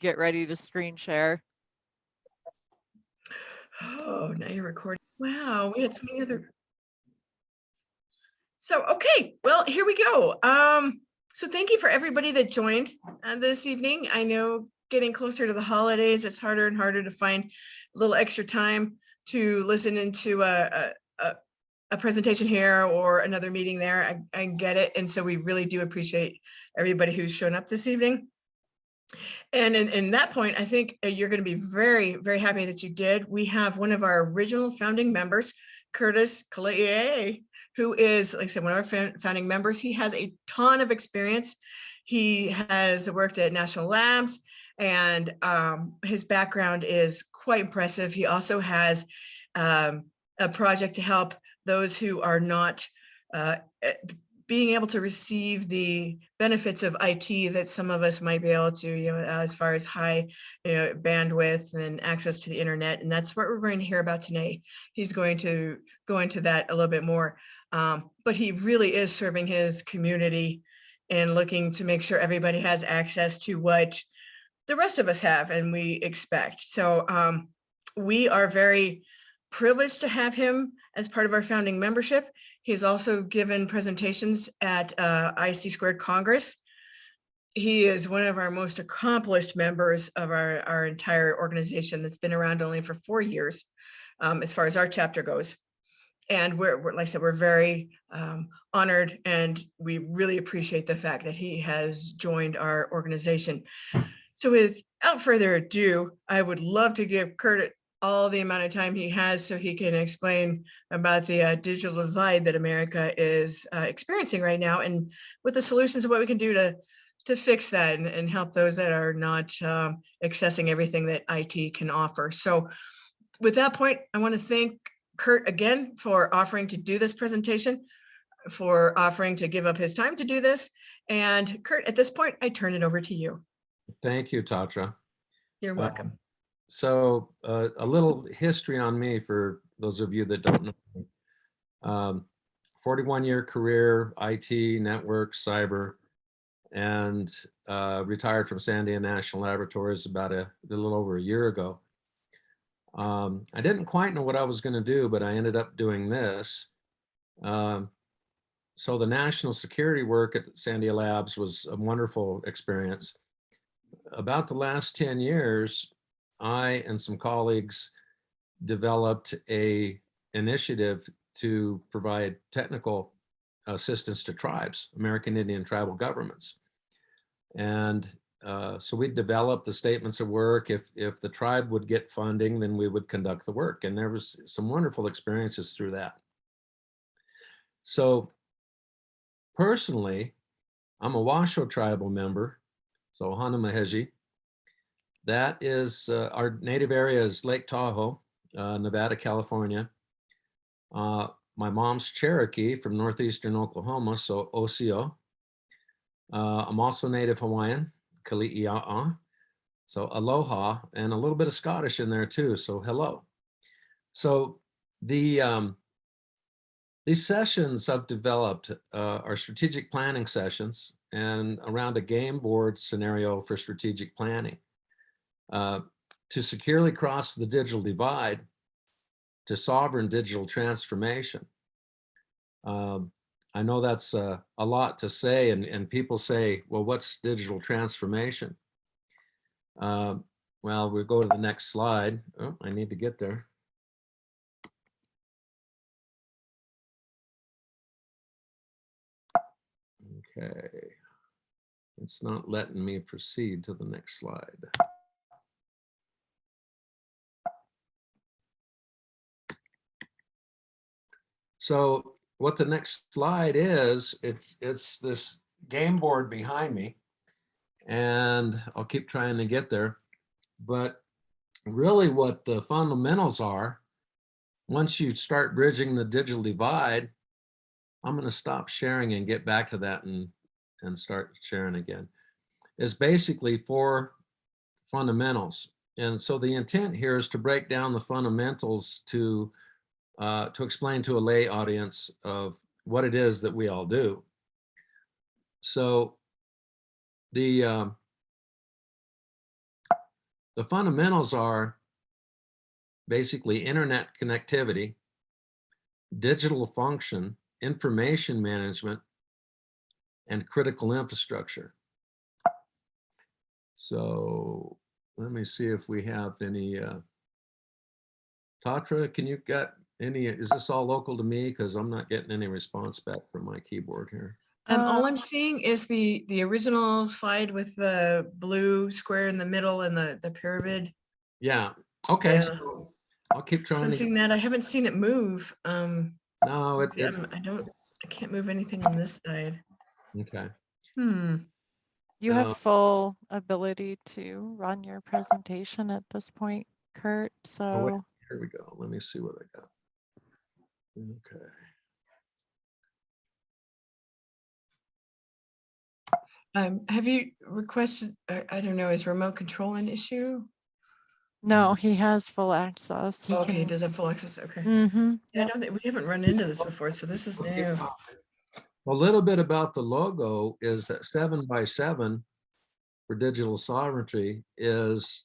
get ready to screen share. Oh, now you're recording. Wow, we had so many other. So, okay, well, here we go. So thank you for everybody that joined this evening. I know getting closer to the holidays, it's harder and harder to find a little extra time to listen into a presentation here or another meeting there. I get it. And so we really do appreciate everybody who's shown up this evening. And in that point, I think you're going to be very, very happy that you did. We have one of our original founding members, Curtis Keliiaa, who is, like I said, one of our founding members. He has a ton of experience. He has worked at national labs, and his background is quite impressive. He also has a project to help those who are not being able to receive the benefits of IT that some of us might be able to, as far as high bandwidth and access to the internet. And that's what we're going to hear about today. He's going to go into that a little bit more, but he really is serving his community and looking to make sure everybody has access to what the rest of us have and we expect. So we are very privileged to have him as part of our founding membership. He's also given presentations at ISC Squared Congress. He is one of our most accomplished members of our entire organization that's been around only for 4 years, as far as our chapter goes. And we're like I said, we're very honored, and we really appreciate the fact that he has joined our organization. So without further ado, I would love to give Kurt all the amount of time he has so he can explain about the digital divide that America is experiencing right now, and with the solutions of what we can do to fix that and help those that are not accessing everything that IT can offer. So with that point, I want to thank Kurt again for offering to do this presentation, for offering to give up his time to do this. And Kurt, at this point, I turn it over to you. Thank you, Tatra. You're welcome. So a little history on me for those of you that don't know me. 41-year career, IT, network, cyber, and retired from Sandia National Laboratories about a little over a year ago. I didn't quite know what I was going to do, but I ended up doing this. So the national security work at Sandia Labs was a wonderful experience. About the last 10 years, I and some colleagues developed an initiative to provide technical assistance to tribes, American Indian tribal governments. And so we developed the statements of work. If the tribe would get funding, then we would conduct the work. And there was some wonderful experiences through that. So personally, I'm a Washoe tribal member, so Hanamaheji. That is, our native area is Lake Tahoe, Nevada, California. My mom's Cherokee from northeastern Oklahoma, so Osio. I'm also native Hawaiian, Keliiaa, so aloha, and a little bit of Scottish in there too, so hello. So these sessions I've developed are strategic planning sessions and around a game board scenario for strategic planning. To securely cross the digital divide to sovereign digital transformation. I know that's a lot to say, and people say, well, what's digital transformation? Well, we'll go to the next slide. Oh, I need to get there. Okay, it's not letting me proceed to the next slide. So what the next slide is, it's this game board behind me, and I'll keep trying to get there. But really what the fundamentals are, once you start bridging the digital divide, I'm going to stop sharing and get back to that and start sharing again, is basically 4 fundamentals. And so the intent here is to break down the fundamentals to explain to a lay audience of what it is that we all do. So the the fundamentals are basically internet connectivity, digital function, information management, and critical infrastructure. So let me see if we have any, Tatra, can you get any, is this all local to me? Because I'm not getting any response back from my keyboard here. All I'm seeing is the original slide with the blue square in the middle and the pyramid. Yeah, okay, Yeah. so I'll keep So trying I'm to, seeing that. I haven't seen it move. no, let's see, I can't move anything on this side. okay. You have full ability to run your presentation at this point, Kurt. Oh, wait, So here we go. Let me see what I got. Okay. Have you requested, I don't know, is remote control an issue? no, he has full access. He Okay, can. does have full access? Okay. Mm-hmm. I don't think we haven't run into this before, so this is new. A little bit about the logo is that 7x7 for digital sovereignty is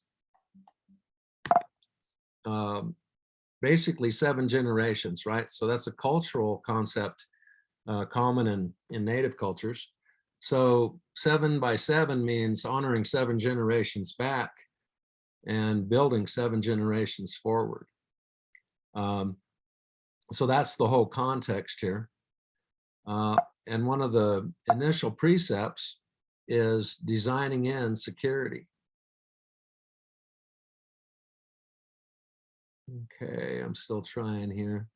basically 7 generations, right? So that's a cultural concept common in native cultures. So 7x7 means honoring 7 generations back and building 7 generations forward. So that's the whole context here. And one of the initial precepts is designing in security. Okay, I'm still trying here.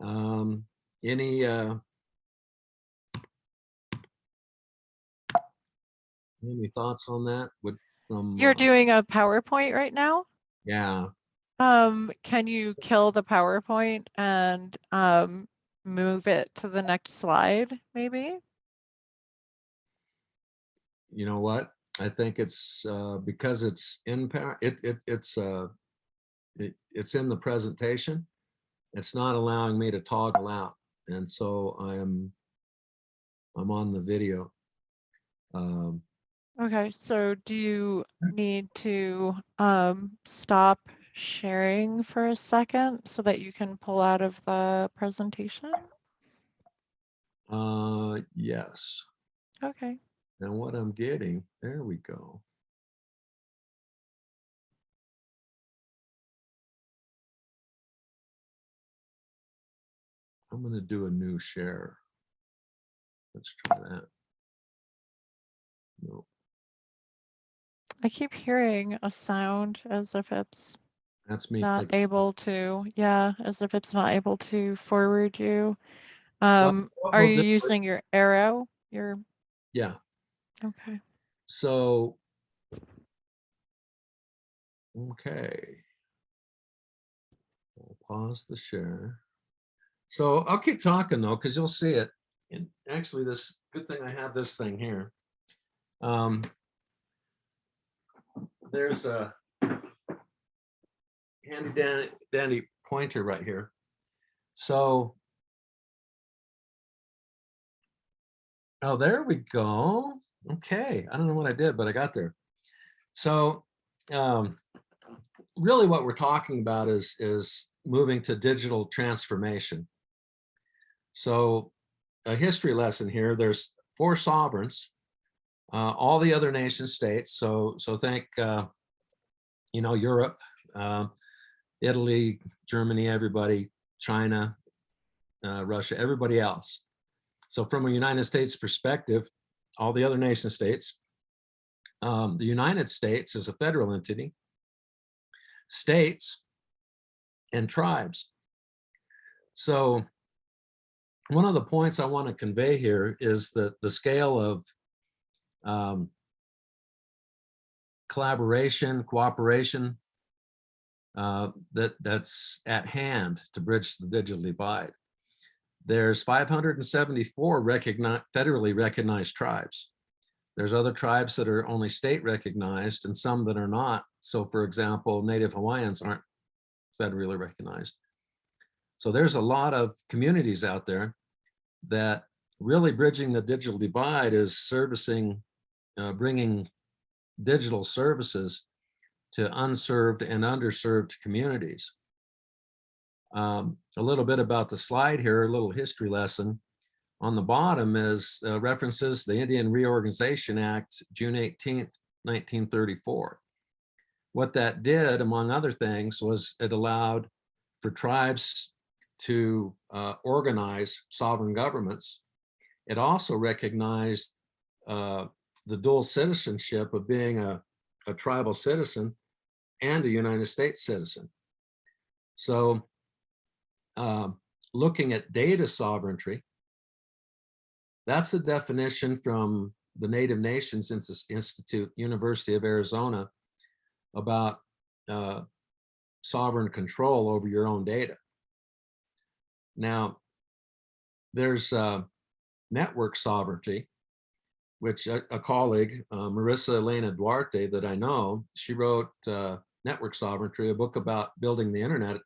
Any thoughts on that? You're doing a PowerPoint right now? Yeah. Can you kill the PowerPoint and move it to the next slide, maybe? You know what? I think it's because it's in it's in the presentation. It's not allowing me to toggle out, and so I'm on the video. Okay, so do you need to stop sharing for a second so that you can pull out of the presentation? Yes. Okay. Now what I'm getting, there we go. I'm going to do a new share. Let's try that. No, I keep hearing a sound as if it's that's me. not able to, yeah, as if it's not able to forward you. Well, Are you using your arrow? Yeah. Okay. So, okay. I'll pause the share. So I'll keep talking though, because you'll see it. And actually, this good thing I have this thing here. There's a handy dandy pointer right here. So, oh, there we go. Okay, I don't know what I did, but I got there. So, really, what we're talking about is moving to digital transformation. So, a history lesson here. There's 4 sovereigns. All the other nation states. So think, Europe, Italy, Germany, everybody, China, Russia, everybody else. So from a United States perspective, all the other nation states, the United States is a federal entity, states, and tribes. So one of the points I want to convey here is that the scale of collaboration, cooperation that's at hand to bridge the digital divide. There's 574 federally recognized tribes. There's other tribes that are only state recognized and some that are not. So for example, Native Hawaiians aren't federally recognized. So there's a lot of communities out there that really bridging the digital divide is servicing, bringing digital services to unserved and underserved communities. A little bit about the slide here, a little history lesson. On the bottom is references the Indian Reorganization Act, June 18th, 1934. What that did, among other things, was it allowed for tribes to organize sovereign governments. It also recognized the dual citizenship of being a tribal citizen and a United States citizen. So looking at data sovereignty, that's a definition from the Native Nations Institute, University of Arizona, about sovereign control over your own data. Now, there's network sovereignty, which a colleague, Marissa Elena Duarte, that I know, she wrote Network Sovereignty, a book about building the internet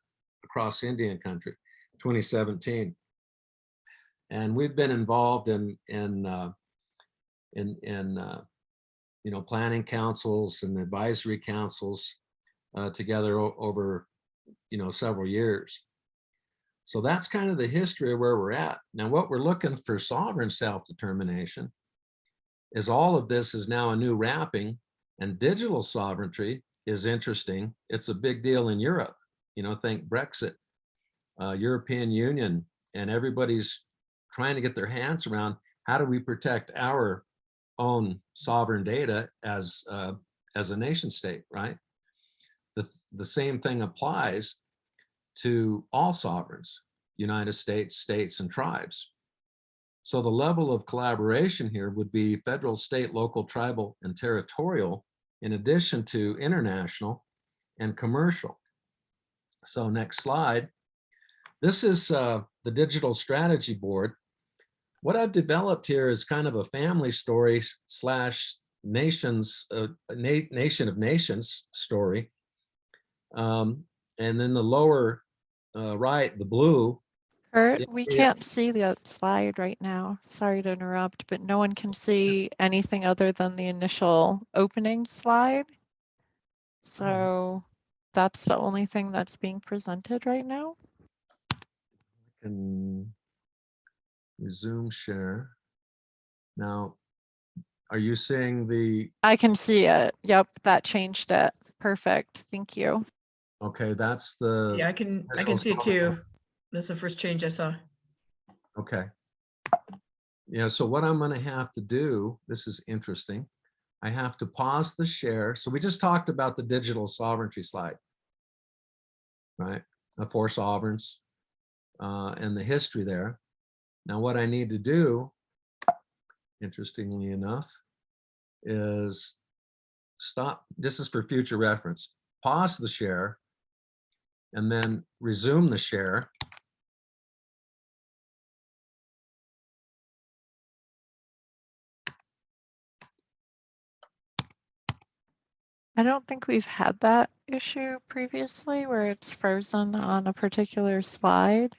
across Indian country, 2017. And we've been involved in planning councils and advisory councils together over several years. So that's kind of the history of where we're at. Now, what we're looking for sovereign self-determination is all of this is now a new wrapping, and digital sovereignty is interesting. It's a big deal in Europe. Think Brexit, European Union, and everybody's trying to get their hands around how do we protect our own sovereign data as a nation state, right? The same thing applies to all sovereigns, United States, states, and tribes. So the level of collaboration here would be federal, state, local, tribal, and territorial, in addition to international and commercial. So next slide. This is the Digital Strategy Board. What I've developed here is kind of a family story / nations, nation of nations story. And then the lower right, the blue. Kurt, we can't see the slide right now. Sorry to interrupt, but no one can see anything other than the initial opening slide. So that's the only thing that's being presented right now. Can resume share. Now, are you seeing the? I can see it. Yep, that changed it. Perfect. Thank you. Okay, that's the. Yeah, I can see it too. That's the first change I saw. Okay. Yeah, so what I'm going to have to do, this is interesting. I have to pause the share. So we just talked about the digital sovereignty slide, right? The 4 sovereigns and the history there. Now, what I need to do, interestingly enough, is stop. This is for future reference. Pause the share and then resume the share. I don't think we've had that issue previously where it's frozen on a particular slide.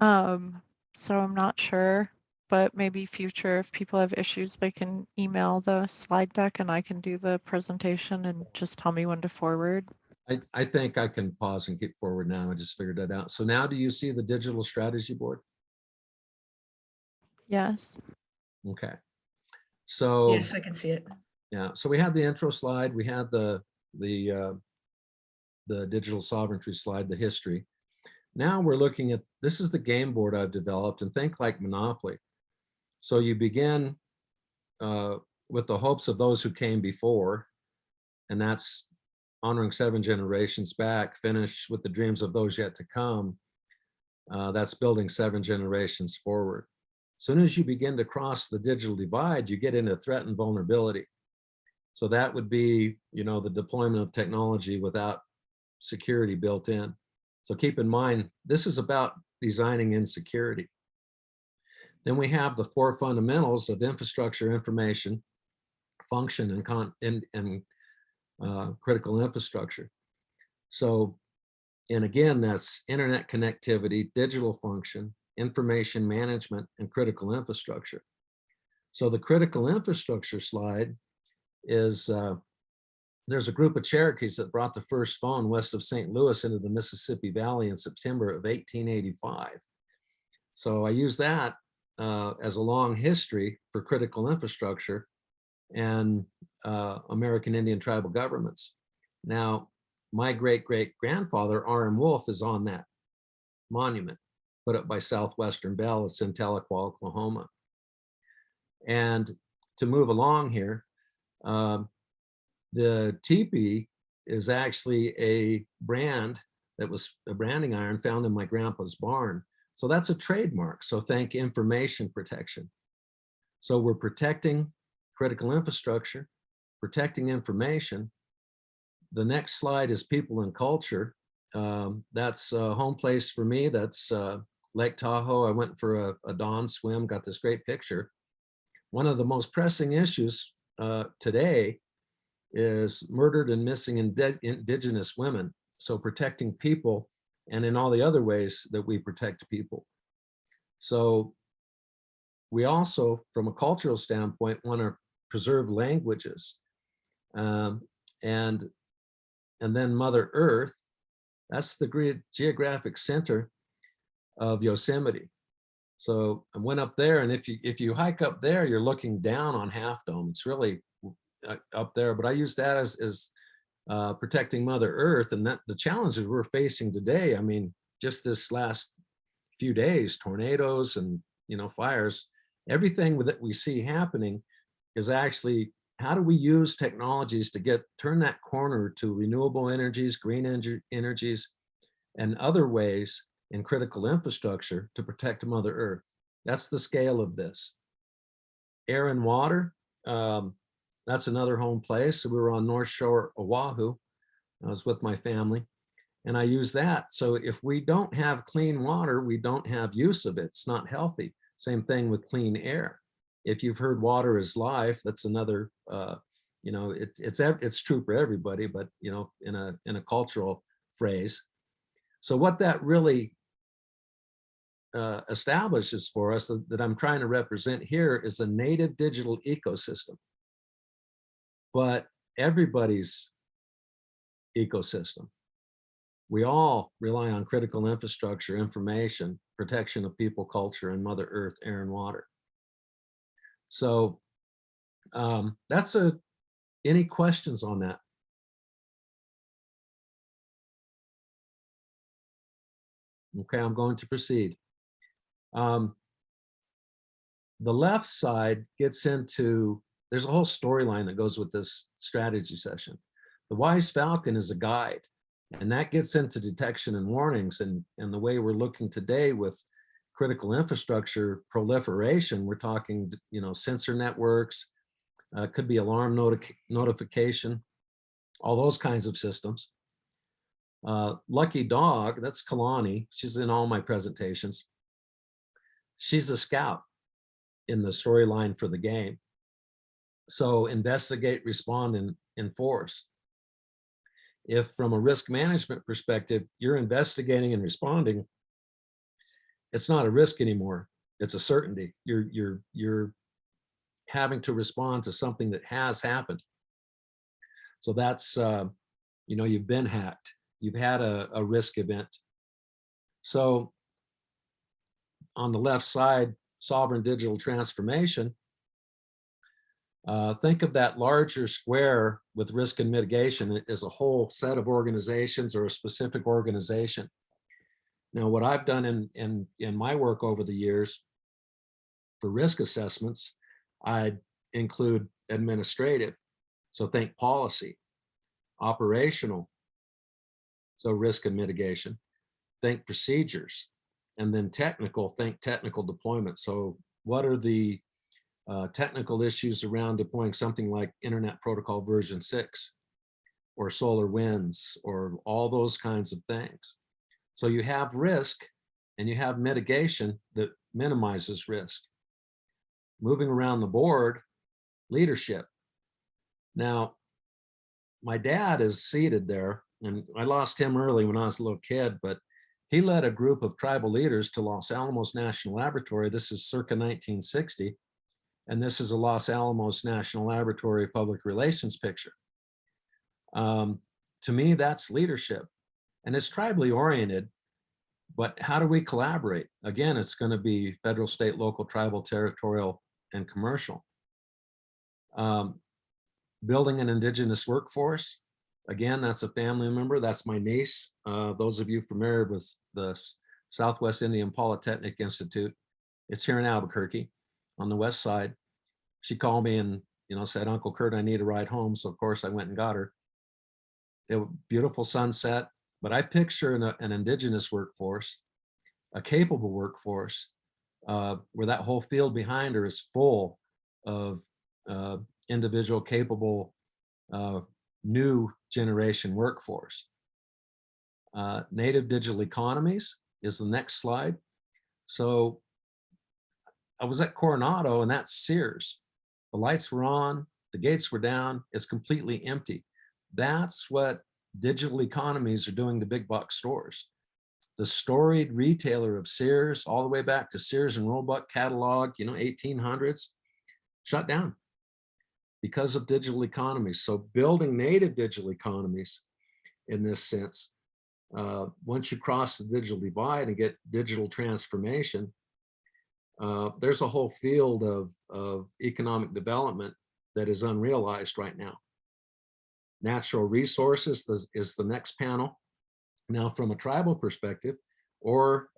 So I'm not sure, but maybe future, if people have issues, they can email the slide deck and I can do the presentation and just tell me when to forward. I think I can pause and keep forward now. I just figured that out. So now do you see the digital strategy board? Yes. Okay. So Yes, I can see it. yeah, so we had the intro slide, we had the digital sovereignty slide, the history. Now we're looking at, this is the game board I've developed, and think like Monopoly. So you begin with the hopes of those who came before, and that's honoring 7 generations back, finish with the dreams of those yet to come. That's building 7 generations forward. As soon as you begin to cross the digital divide, you get into threat and vulnerability. So that would be, the deployment of technology without security built in. So keep in mind, this is about designing in security. Then we have the 4 fundamentals of infrastructure, information, function, and critical infrastructure. So, and again, that's internet connectivity, digital function, information management, and critical infrastructure. So the critical infrastructure slide is there's a group of Cherokees that brought the first phone west of St. Louis into the Mississippi Valley in September of 1885. So I use that as a long history for critical infrastructure and American Indian tribal governments. Now, my great-great-grandfather, R.M. Wolf, is on that monument put up by Southwestern Bell. It's in Tahlequah, Oklahoma. And to move along here, the teepee is actually a brand that was a branding iron found in my grandpa's barn. So that's a trademark. So thank information protection. So we're protecting critical infrastructure, protecting information. The next slide is people and culture. That's a home place for me. That's Lake Tahoe. I went for a dawn swim, got this great picture. One of the most pressing issues today is murdered and missing indigenous women. So protecting people and in all the other ways that we protect people. So we also, from a cultural standpoint, want to preserve languages. And then Mother Earth, that's the geographic center of Yosemite. So I went up there, and if you hike up there, you're looking down on Half Dome. It's really up there, but I use that as protecting Mother Earth, and that the challenges we're facing today. I mean, just this last few days, tornadoes and fires, everything that we see happening is actually, how do we use technologies to turn that corner to renewable energies, green energies, and other ways in critical infrastructure to protect Mother Earth. That's the scale of this. Air and water, that's another home place. So we were on North Shore, Oahu. I was with my family, and I use that. So if we don't have clean water, we don't have use of it. It's not healthy. Same thing with clean air. If you've heard water is life, that's another, it's true for everybody, but in a cultural phrase. So what that really establishes for us that I'm trying to represent here is a native digital ecosystem, but everybody's ecosystem. We all rely on critical infrastructure, information, protection of people, culture, and Mother Earth, air, and water. So that's any questions on that? Okay, I'm going to proceed. The left side gets into, there's a whole storyline that goes with this strategy session. The Wise Falcon is a guide, and that gets into detection and warnings, and the way we're looking today with critical infrastructure proliferation, we're talking, sensor networks, could be alarm notification, all those kinds of systems. Lucky Dog, that's Kalani. She's in all my presentations. She's a scout in the storyline for the game. So investigate, respond, and enforce. If from a risk management perspective, you're investigating and responding, it's not a risk anymore. It's a certainty. You're having to respond to something that has happened. So that's, you've been hacked. You've had a risk event. So on the left side, sovereign digital transformation, think of that larger square with risk and mitigation as a whole set of organizations or a specific organization. Now, what I've done in my work over the years for risk assessments, I include administrative. So think policy, operational, so risk and mitigation, think procedures, and then technical, think technical deployment. So what are the technical issues around deploying something like Internet Protocol version 6 or solar winds or all those kinds of things. So you have risk and you have mitigation that minimizes risk. Moving around the board, leadership. Now, my dad is seated there, and I lost him early when I was a little kid, but he led a group of tribal leaders to Los Alamos National Laboratory. This is circa 1960. And this is a Los Alamos National Laboratory public relations picture. To me, that's leadership, and it's tribally oriented. But how do we collaborate? Again, it's going to be federal, state, local, tribal, territorial, and commercial. Building an indigenous workforce. Again, that's a family member. That's my niece. Those of you familiar with the Southwest Indian Polytechnic Institute, it's here in Albuquerque on the west side. She called me and said, Uncle Kurt, I need a ride home. So of course I went and got her. It was beautiful sunset, but I picture an indigenous workforce, a capable workforce, where that whole field behind her is full of individual, capable, new generation workforce. Native digital economies is the next slide. So I was at Coronado, and that's Sears. The lights were on, the gates were down, it's completely empty. That's what digital economies are doing to big box stores. The storied retailer of Sears, all the way back to Sears and Roebuck catalog, 1800s, shut down because of digital economies. So building native digital economies in this sense, once you cross the digital divide and get digital transformation, there's a whole field of economic development that is unrealized right now. Natural resources is the next panel. Now, from a tribal perspective, or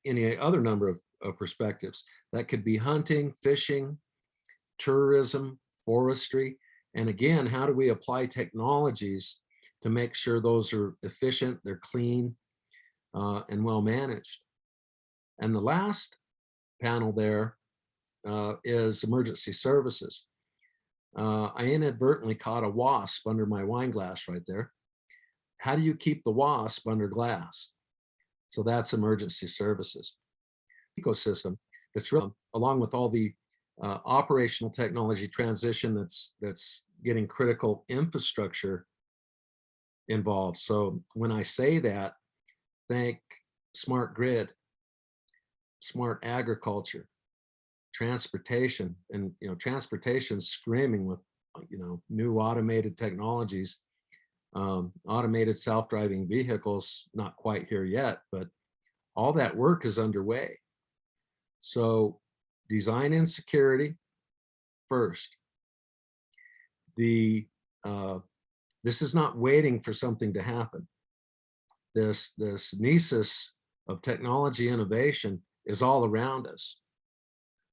any other number of perspectives, that could be hunting, fishing, tourism, forestry. And again, how do we apply technologies to make sure those are efficient, they're clean, and well managed? And the last panel there is emergency services. I inadvertently caught a wasp under my wine glass right there. How do you keep the wasp under glass? So that's emergency services. Ecosystem that's real, along with all the operational technology transition that's getting critical infrastructure involved. So when I say that, think smart grid, smart agriculture, transportation, and transportation screaming with new automated technologies, automated self-driving vehicles, not quite here yet, but all that work is underway. So design and security first. This is not waiting for something to happen. This nisus of technology innovation is all around us.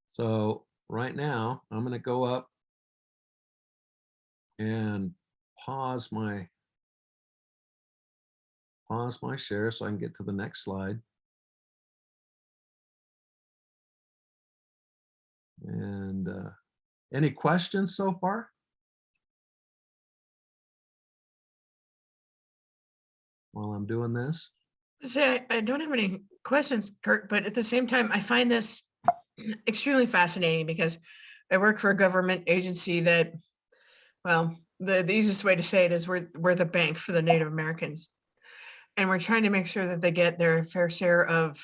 So right now, I'm going to go up and pause my share so I can get to the next slide. And any questions so far? While I'm doing this? I don't have any questions, Kurt, but at the same time, I find this extremely fascinating because I work for a government agency that, well, the easiest way to say it is we're the bank for the Native Americans. And we're trying to make sure that they get their fair share of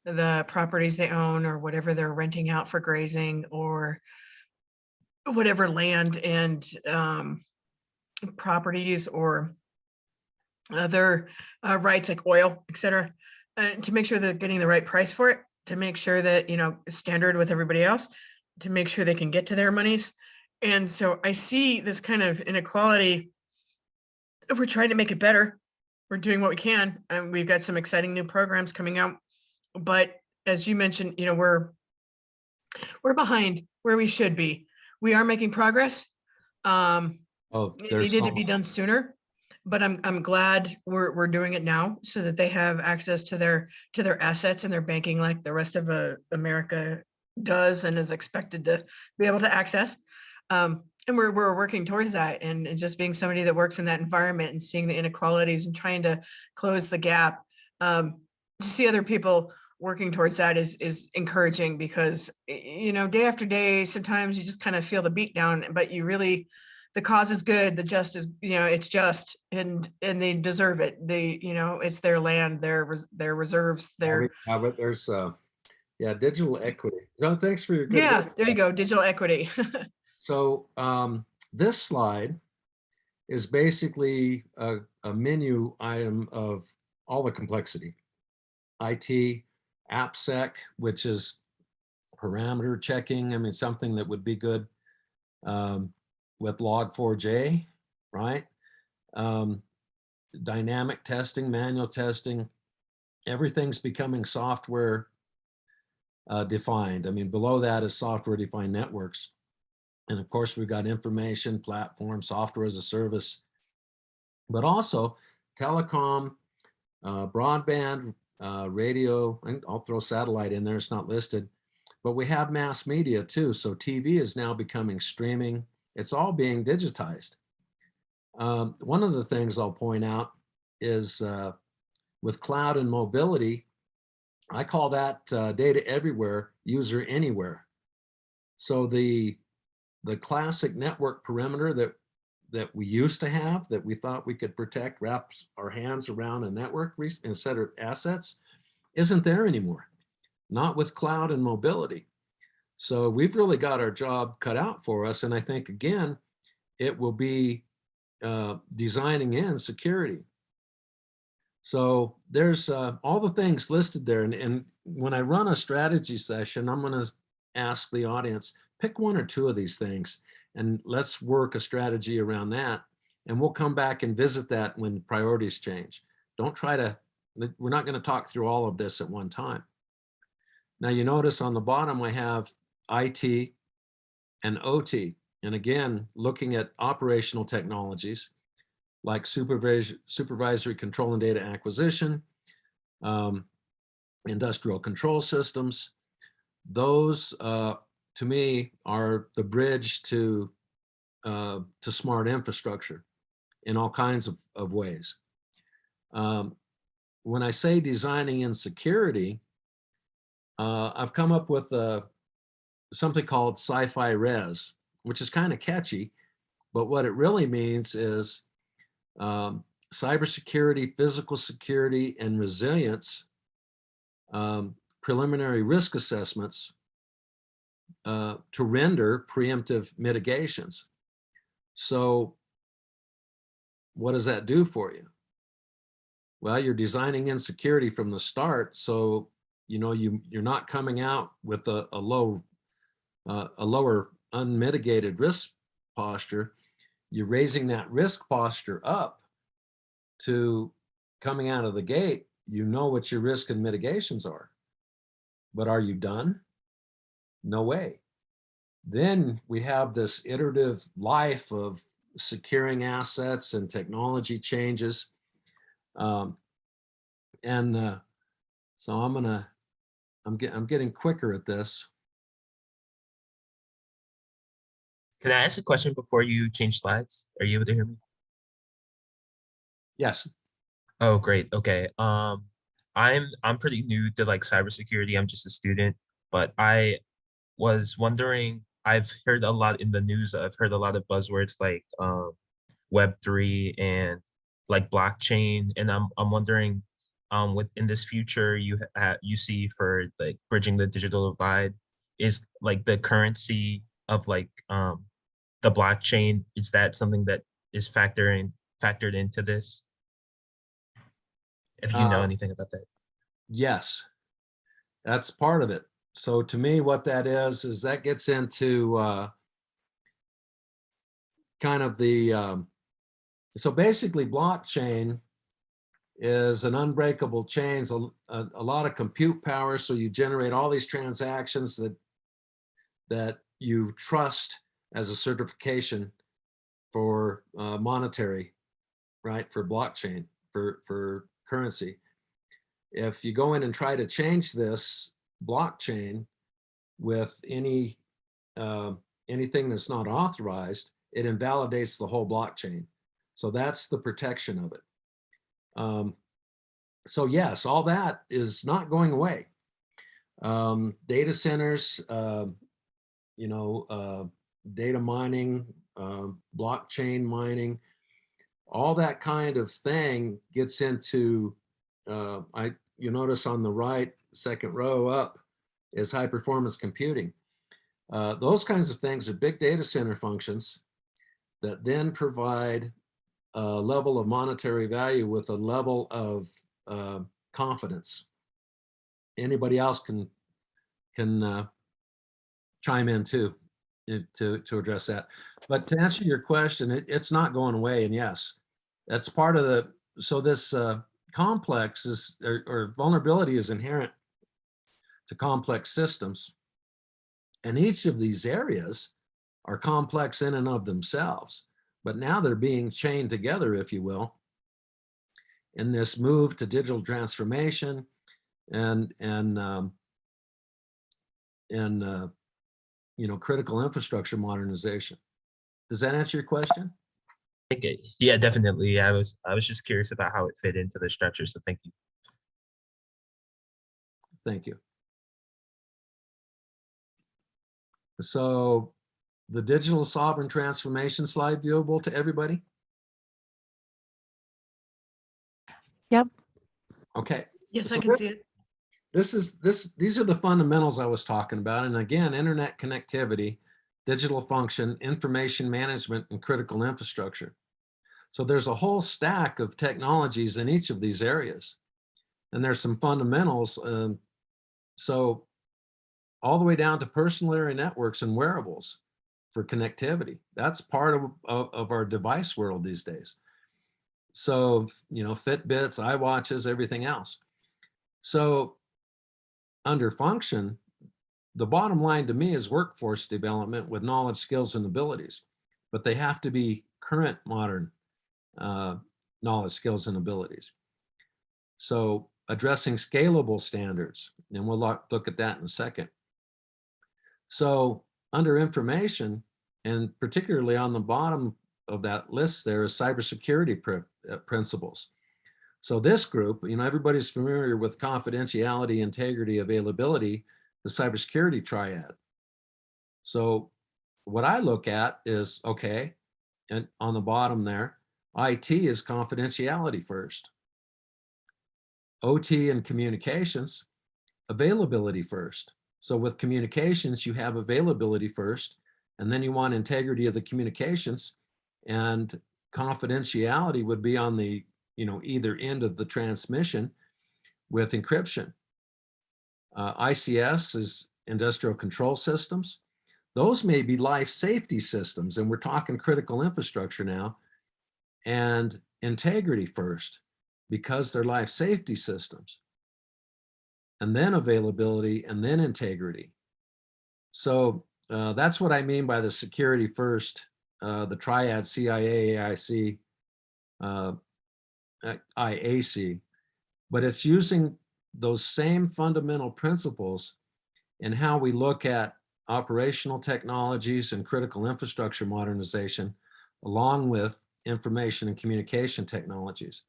the properties they own or whatever they're renting out for grazing or whatever land and properties or other rights like oil, et cetera, to make sure they're getting the right price for it, to make sure that, standard with everybody else, to make sure they can get to their monies. And so I see this kind of inequality. We're trying to make it better. We're doing what we can, and we've got some exciting new programs coming out. But as you mentioned, we're behind where we should be. We are making progress. It needed to be done sooner, but I'm glad we're doing it now so that they have access to their assets and their banking like the rest of America does and is expected to be able to access. And we're working towards that, and just being somebody that works in that environment and seeing the inequalities and trying to close the gap. To see other people working towards that is encouraging because, day after day, sometimes you just kind of feel the beat down, but the cause is good, the just is, it's just, and they deserve it. It's their land, their reserves, their. Yeah, but there's digital equity. No, thanks for your good. Yeah, there you go, digital equity. So this slide is basically a menu item of all the complexity. IT, AppSec, which is parameter checking. I mean, something that would be good with Log4j, right? Dynamic testing, manual testing, everything's becoming software defined. I mean, below that is software defined networks. And of course, we've got information platform, software as a service, but also telecom, broadband, radio, and I'll throw satellite in there, it's not listed, but we have mass media too. So TV is now becoming streaming. It's all being digitized. One of the things I'll point out is with cloud and mobility, I call that data everywhere, user anywhere. So the classic network perimeter that we used to have, that we thought we could protect, wrap our hands around a network instead of assets, isn't there anymore, not with cloud and mobility. So we've really got our job cut out for us. And I think, again, it will be designing in security. So there's all the things listed there. And when I run a strategy session, I'm going to ask the audience, pick one or two of these things and let's work a strategy around that. And we'll come back and visit that when priorities change. Don't try to, we're not going to talk through all of this at one time. Now you notice on the bottom, I have IT and OT. And again, looking at operational technologies like supervisory control and data acquisition, industrial control systems. Those, to me, are the bridge to smart infrastructure in all kinds of ways. When I say designing in security, I've come up with something called sci-fi res, which is kind of catchy, but what it really means is cybersecurity, physical security, and resilience, preliminary risk assessments to render preemptive mitigations. So what does that do for you? Well, you're designing in security from the start, so you know you're not coming out with a lower unmitigated risk posture. You're raising that risk posture up to coming out of the gate. You know what your risk and mitigations are, but are you done? No way. Then we have this iterative life of securing assets and technology changes. So I'm getting quicker at this. Can I ask a question before you change slides? Are you able to hear me? Yes. Oh, great. Okay. I'm pretty new to like cybersecurity. I'm just a student, but I was wondering, I've heard a lot in the news. I've heard a lot of buzzwords like Web3 and like blockchain. And I'm wondering, in this future you see for like bridging the digital divide, is like the currency of like the blockchain, is that something that is factored into this? If you know anything about that. Yes, that's part of it. So to me, what that is that gets into kind of the, so basically blockchain is an unbreakable chain, a lot of compute power. So you generate all these transactions that you trust as a certification for monetary, right? For blockchain, for currency. If you go in and try to change this blockchain with anything that's not authorized, it invalidates the whole blockchain. So that's the protection of it. So yes, all that is not going away. Data centers, data mining, blockchain mining, all that kind of thing gets into, you notice on the right, second row up, is high performance computing. Those kinds of things are big data center functions that then provide a level of monetary value with a level of confidence. Anybody else can chime in too to address that. But to answer your question, it's not going away. And yes, that's part of the, so this complex is, or vulnerability is inherent to complex systems. And each of these areas are complex in and of themselves, but now they're being chained together, if you will, in this move to digital transformation and you know, critical infrastructure modernization. Does that answer your question? Yeah, definitely. I was just curious about how it fit into the structure. So thank you. Thank you. So the digital sovereign transformation slide viewable to everybody? Yep. Okay. Yes, I So can see it. These are the fundamentals I was talking about. And again, internet connectivity, digital function, information management, and critical infrastructure. So there's a whole stack of technologies in each of these areas. And there's some fundamentals. So all the way down to personal area networks and wearables for connectivity. That's part of our device world these days. So, you know, Fitbits, iWatches, everything else. So under function, the bottom line to me is workforce development with knowledge, skills, and abilities, but they have to be current modern knowledge, skills, and abilities. So addressing scalable standards, and we'll look at that in a second. So under information, and particularly on the bottom of that list, there is cybersecurity principles. So this group, you know, everybody's familiar with confidentiality, integrity, availability, the cybersecurity triad. So what I look at is, okay, and on the bottom there, IT is confidentiality first. OT and communications, availability first. So with communications, you have availability first, and then you want integrity of the communications, and confidentiality would be on the, you know, either end of the transmission with encryption. ICS is industrial control systems. Those may be life safety systems, and we're talking critical infrastructure now, and integrity first, because they're life safety systems, and then availability, and then integrity. So that's what I mean by the security first, the triad CIA, AIC, IAC, but it's using those same fundamental principles in how we look at operational technologies and critical infrastructure modernization, along with information and communication technologies.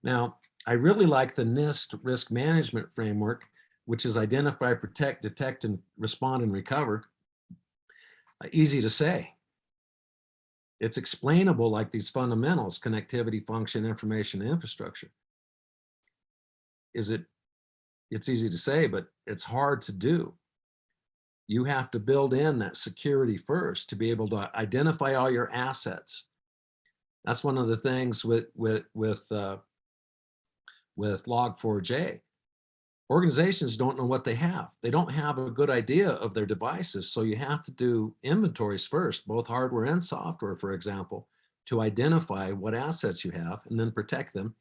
Now, I really like the Nist risk management framework, which is identify, protect, detect, and respond and recover. Easy to say. It's explainable like these fundamentals: connectivity, function, information, and infrastructure. It's easy to say, but it's hard to do. You have to build in that security first to be able to identify all your assets. That's one of the things with Log4j. Organizations don't know what they have. They don't have a good idea of their devices. So you have to do inventories first, both hardware and software, for example, to identify what assets you have, and then protect them,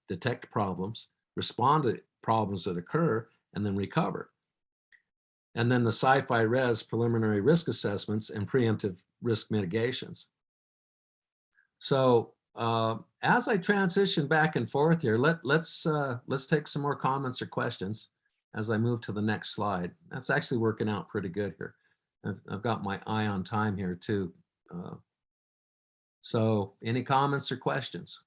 detect problems, respond to problems that occur, and then recover. And then the sci-fi res preliminary risk assessments and preemptive risk mitigations. So as I transition back and forth here, let's take some more comments or questions as I move to the next slide. That's actually working out pretty good here. I've got my eye on time here too. So any comments or questions?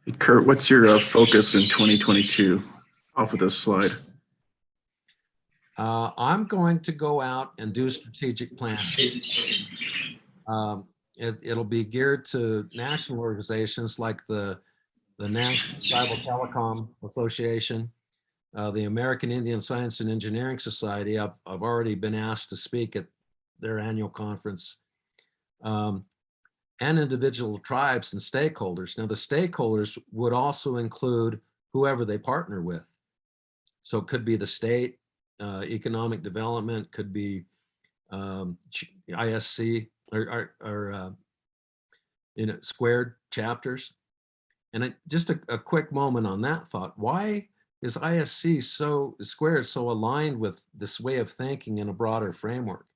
Hey, Kurt, what's your focus in 2022 off of this slide? I'm going to go out and do strategic planning. It'll be geared to national organizations like the National Tribal Telecom Association, the American Indian Science and Engineering Society. I've already been asked to speak at their annual conference. and individual tribes and stakeholders. Now, the stakeholders would also include whoever they partner with. So it could be the state, economic development, could be ISC or squared chapters. And just a quick moment on that thought. Why is ISC squared so aligned with this way of thinking in a broader framework?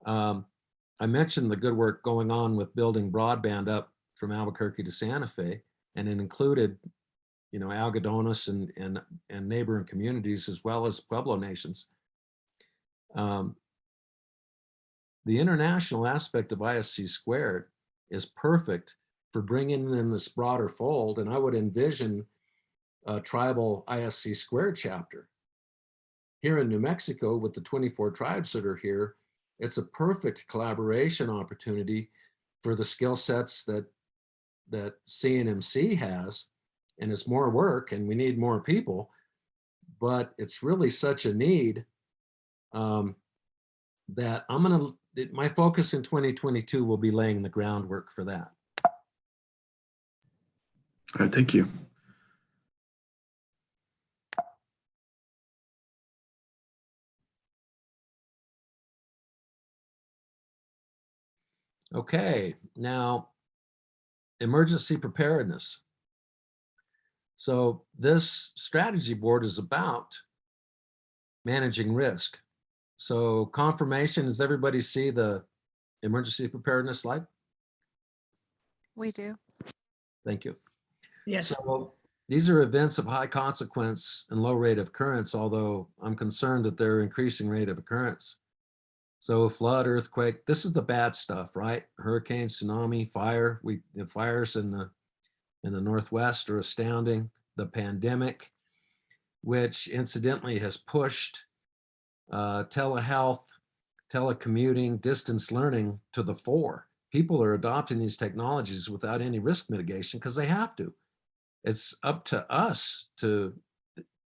I mentioned the good work going on with building broadband up from Albuquerque to Santa Fe, and it included, Algodones and neighboring communities as well as Pueblo nations. The international aspect of ISC squared is perfect for bringing in this broader fold, and I would envision a tribal ISC squared chapter. Here in New Mexico, with the 24 tribes that are here, it's a perfect collaboration opportunity for the skill sets that CNMC has, and it's more work and we need more people, but it's really such a need that my focus in 2022 will be laying the groundwork for that. All right, thank you. Okay, now emergency preparedness. So this strategy board is about managing risk. So confirmation, does everybody see the emergency preparedness slide? We do. Thank you. Yes. So these are events of high consequence and low rate of occurrence, although I'm concerned that they're increasing rate of occurrence. So flood, earthquake, this is the bad stuff, right? Hurricane, tsunami, fire. The fires in the Northwest are astounding. The pandemic, which incidentally has pushed telehealth, telecommuting, distance learning to the fore. People are adopting these technologies without any risk mitigation because they have to. It's up to us to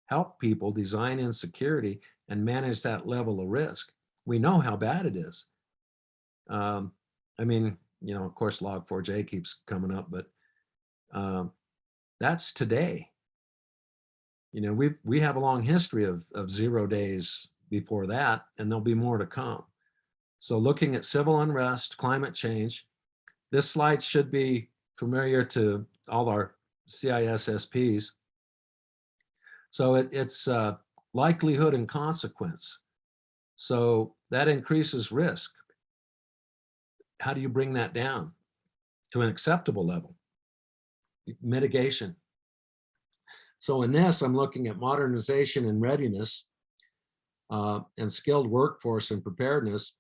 help people design in security and manage that level of risk. We know how bad it is. I mean, of course, Log4j keeps coming up, but that's today. We have a long history of 0 days before that, and there'll be more to come. So looking at civil unrest, climate change, this slide should be familiar to all our CISSPs. So it's likelihood and consequence. So that increases risk. How do you bring that down to an acceptable level? Mitigation. So in this, I'm looking at modernization and readiness and skilled workforce and preparedness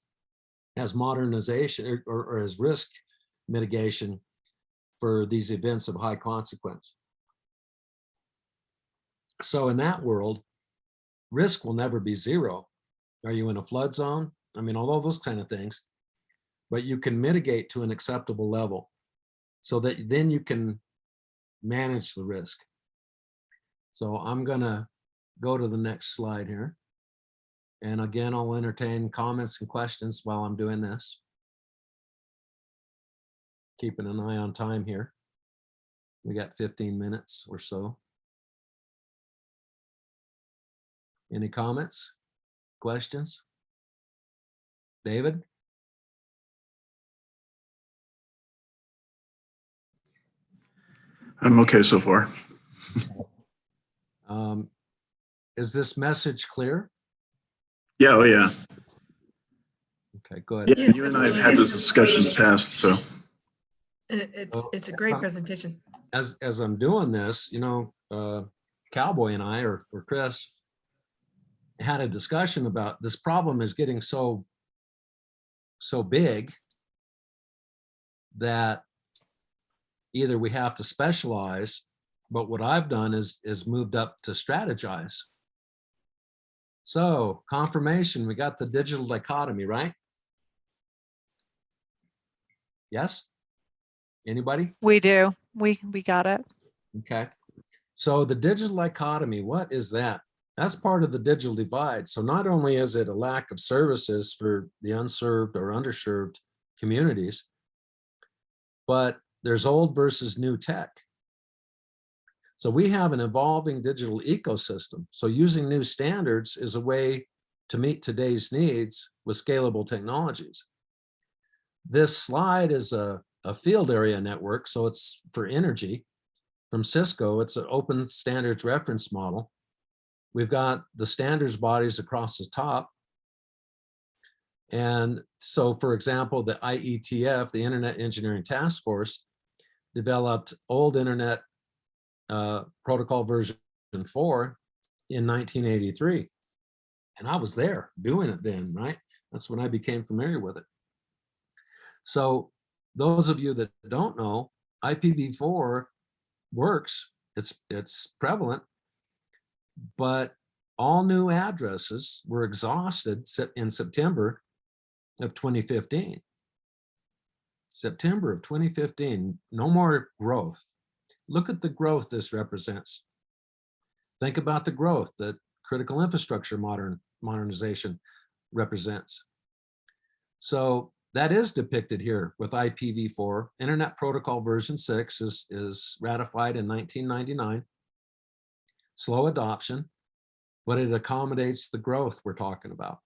as modernization or as risk mitigation for these events of high consequence. So in that world, risk will never be zero. Are you in a flood zone? I mean, all of those kind of things, but you can mitigate to an acceptable level so that then you can manage the risk. So I'm gonna go to the next slide here. And again, I'll entertain comments and questions while I'm doing this. Keeping an eye on time here. We got 15 minutes or so. Any comments, questions? David? I'm okay so far. Is this message clear? Yeah, oh yeah. Okay, good. Yeah, Yes, you and I have had this discussion in the past, so. It's a great presentation. As I'm doing this, Cowboy and I, or Chris, had a discussion about this problem is getting so big that either we have to specialize, but what I've done is moved up to strategize. So confirmation, we got the digital dichotomy, right? Yes? Anybody? We do. We got it. Okay. So the digital dichotomy, what is that? That's part of the digital divide. So not only is it a lack of services for the unserved or underserved communities. But there's old versus new tech. So we have an evolving digital ecosystem. So using new standards is a way to meet today's needs with scalable technologies. This slide is a field area network, so it's for energy. From Cisco, it's an open standards reference model. We've got the standards bodies across the top. And so, for example, the IETF, the Internet Engineering Task Force, developed old Internet Protocol version 4 in 1983. And I was there doing it then, right? That's when I became familiar with it. So those of you that don't know, IPv4 works, it's prevalent, but all new addresses were exhausted in September of 2015. September of 2015, no more growth. Look at the growth this represents. Think about the growth that critical infrastructure modernization represents. So that is depicted here with IPv4. Internet Protocol version 6 is ratified in 1999. Slow adoption, but it accommodates the growth we're talking about.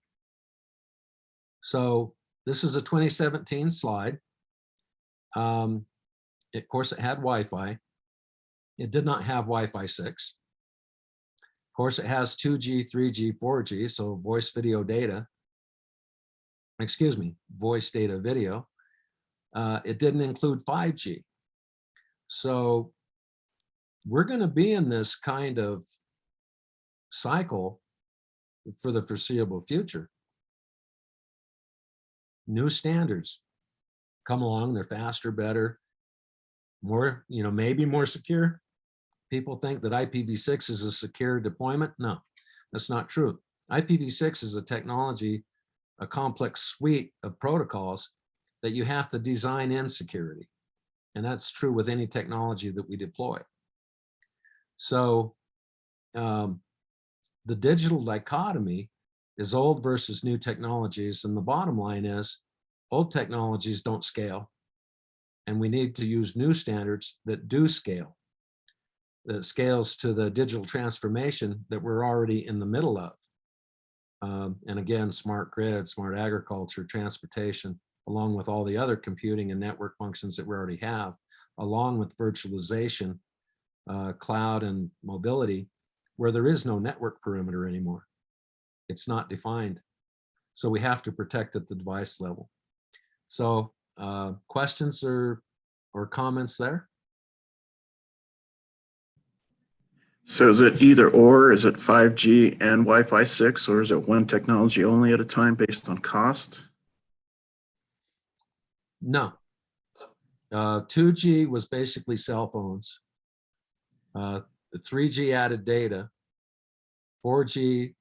So this is a 2017 slide. Of course, it had Wi-Fi. It did not have Wi-Fi 6. Of course, it has 2G, 3G, 4G, so voice, video, data. Excuse me, voice, data, video. It didn't include 5G. So we're going to be in this kind of cycle for the foreseeable future. New standards come along, they're faster, better, more, maybe more secure. People think that IPv6 is a secure deployment. No, that's not true. IPv6 is a technology, a complex suite of protocols that you have to design in security. And that's true with any technology that we deploy. So the digital dichotomy is old versus new technologies. And the bottom line is old technologies don't scale. And we need to use new standards that do scale, that scales to the digital transformation that we're already in the middle of. And again, smart grid, smart agriculture, transportation, along with all the other computing and network functions that we already have, along with virtualization, cloud and mobility, where there is no network perimeter anymore. It's not defined. So we have to protect at the device level. So questions or comments there? So is it either or? Is it 5G and Wi-Fi 6, or is it one technology only at a time based on cost? No. 2G was basically cell phones. 3G added data. 4G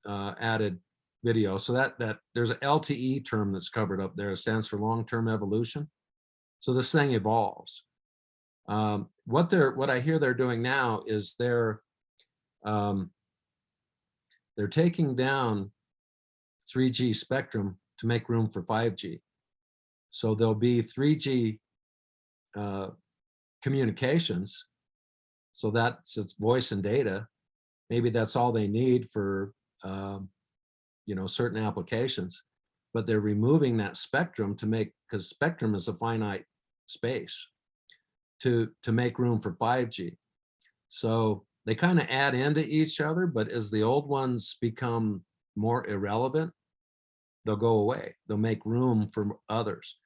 added video. So that there's an LTE term that's covered up there. It stands for long-term evolution. So this thing evolves. What I hear they're doing now is they're taking down 3G spectrum to make room for 5G. So there'll be 3G communications. So that's it's voice and data. Maybe that's all they need for certain applications, but they're removing that spectrum to make, because spectrum is a finite space, to make room for 5G. So they kind of add into each other, but as the old ones become more irrelevant, they'll go away. They'll make room for others.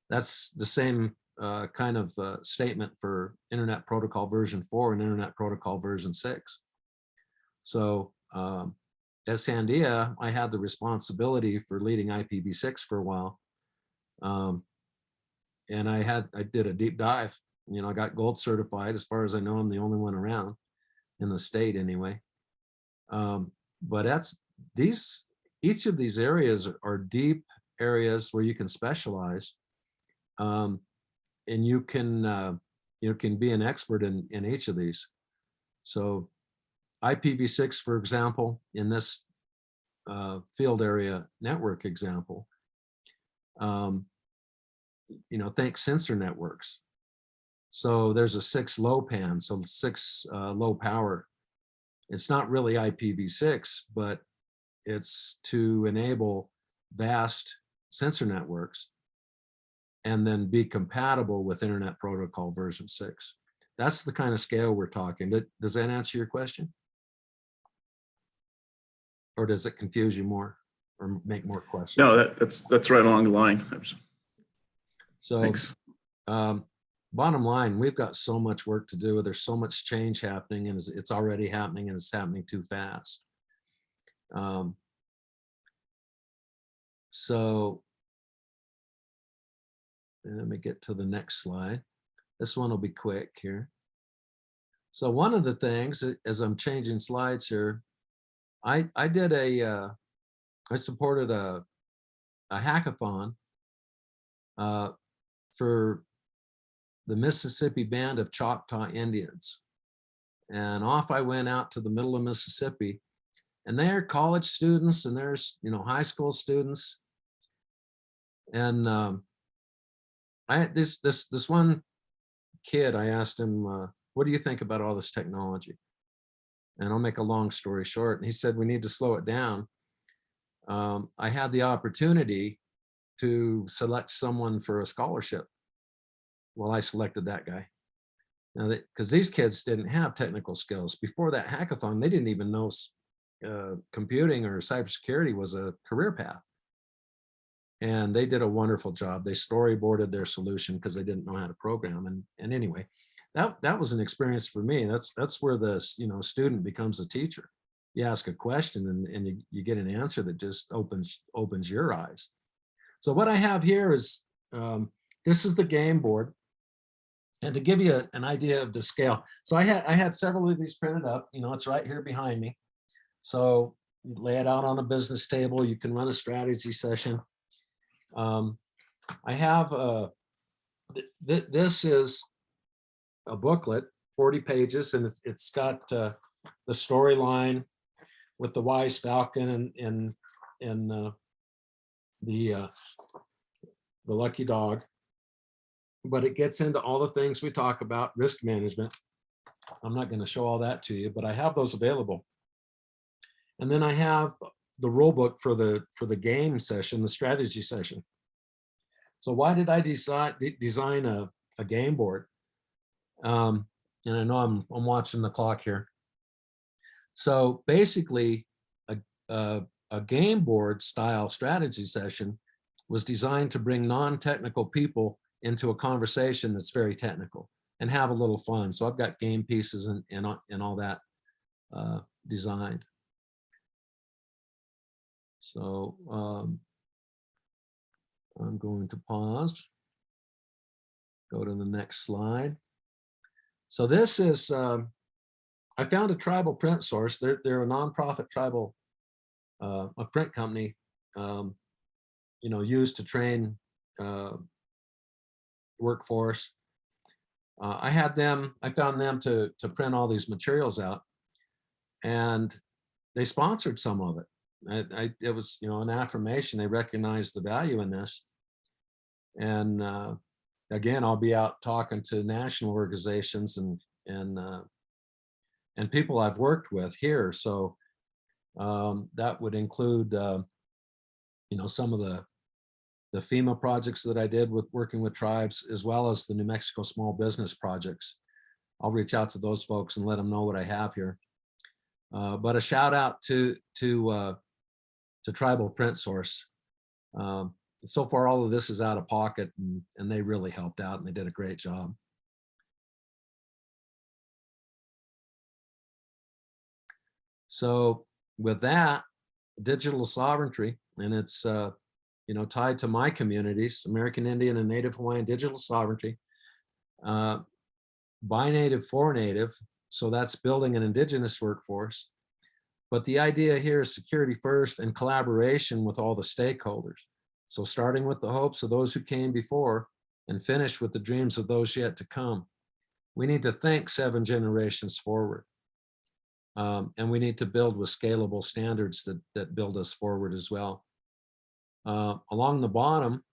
That's the same kind of statement for Internet Protocol version 4 and Internet Protocol version 6. So at Sandia, I had the responsibility for leading IPv6 for a while. And I did a deep dive. I got gold certified. As far as I know, I'm the only one around in the state anyway. But each of these areas are deep areas where you can specialize, and you can be an expert in each of these. So IPv6, for example, in this field area network example, think sensor networks. So there's a 6 low pan, so 6 low power. It's not really IPv6, but it's to enable vast sensor networks and then be compatible with Internet Protocol version 6. That's the kind of scale we're talking. Does that answer your question? Or does it confuse you more or make more questions? No, that's right along the line. So, Thanks. bottom line, we've got so much work to do. There's so much change happening, and it's already happening, and it's happening too fast. So let me get to the next slide. This one will be quick here. So one of the things, as I'm changing slides here, I supported a hackathon for the Mississippi Band of Choctaw Indians. And off I went out to the middle of Mississippi, and they're college students, and there's, high school students. And this one kid, I asked him, what do you think about all this technology? And I'll make a long story short. And he said, we need to slow it down. I had the opportunity to select someone for a scholarship. Well, I selected that guy. Now, because these kids didn't have technical skills. Before that hackathon, they didn't even know computing or cybersecurity was a career path. And they did a wonderful job. They storyboarded their solution because they didn't know how to program. And anyway, that was an experience for me. That's where the student becomes a teacher. You ask a question and you get an answer that just opens your eyes. So what I have here is this is the game board. And to give you an idea of the scale, so I had several of these printed up. It's right here behind me. So you lay it out on a business table. You can run a strategy session. I have this is a booklet, 40 pages, and it's got the storyline with the wise falcon and the lucky dog. But it gets into all the things we talk about, risk management. I'm not going to show all that to you, but I have those available. And then I have the rule book for the game session, the strategy session. So why did I design a game board? And I know I'm watching the clock here. So basically, a game board style strategy session was designed to bring non-technical people into a conversation that's very technical and have a little fun. So I've got game pieces and all that designed. So I'm going to pause, go to the next slide. So this is, I found a tribal print source. They're a nonprofit tribal a print company, used to train workforce. I found them to print all these materials out, and they sponsored some of it. It was, an affirmation. They recognized the value in this. And again, I'll be out talking to national organizations and people I've worked with here. So that would include, some of the FEMA projects that I did with working with tribes, as well as the New Mexico small business projects. I'll reach out to those folks and let them know what I have here. But a shout out to Tribal Print Source. So far, all of this is out of pocket, and they really helped out, and they did a great job. So with that, digital sovereignty, and it's tied to my communities, American Indian and Native Hawaiian digital sovereignty, by Native for Native. So that's building an indigenous workforce. But the idea here is security first and collaboration with all the stakeholders. So starting with the hopes of those who came before and finish with the dreams of those yet to come. We need to think 7 generations forward. And we need to build with scalable standards that build us forward as well. Along the bottom,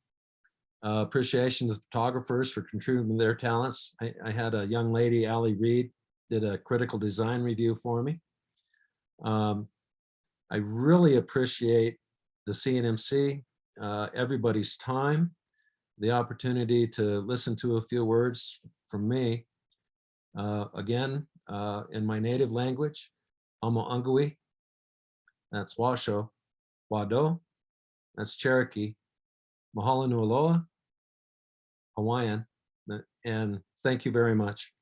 Appreciation to photographers for contributing their talents. I had a young lady, Allie Reed, did a critical design review for me. I really appreciate the CNMC, everybody's time, the opportunity to listen to a few words from me. Again, in my native language, Amo Angui, that's Washoe, Wado, that's Cherokee, Mahalo nui loa, Hawaiian, and thank you very much.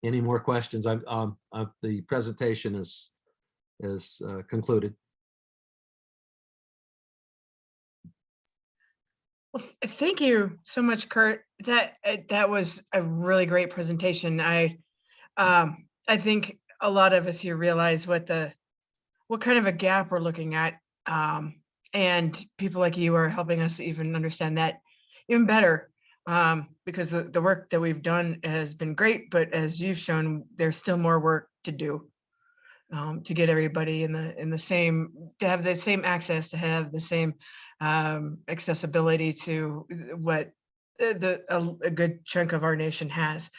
Any more questions? The presentation is concluded. Well, thank you so much, Kurt. That was a really great presentation. I think a lot of us here realize what kind of a gap we're looking at, and people like you are helping us even understand that even better. Because the work that we've done has been great, but as you've shown, there's still more work to do. To get everybody in the same, to have the same access, to have the same accessibility to what a good chunk of our nation has.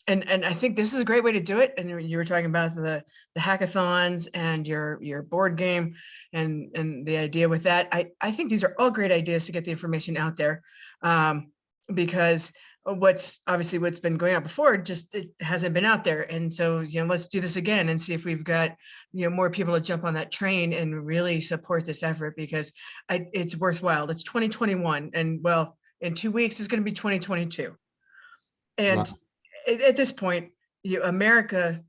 And I think this is a great way to do it. And you were talking about the hackathons and your board game and the idea with that. I think these are all great ideas to get the information out there, because what's been going on before, just it hasn't been out there. And so, let's do this again and see if we've got, more people to jump on that train and really support this effort, because it's worthwhile. It's 2021, and well, in 2 weeks, it's going to be 2022. And Right. At this point, America,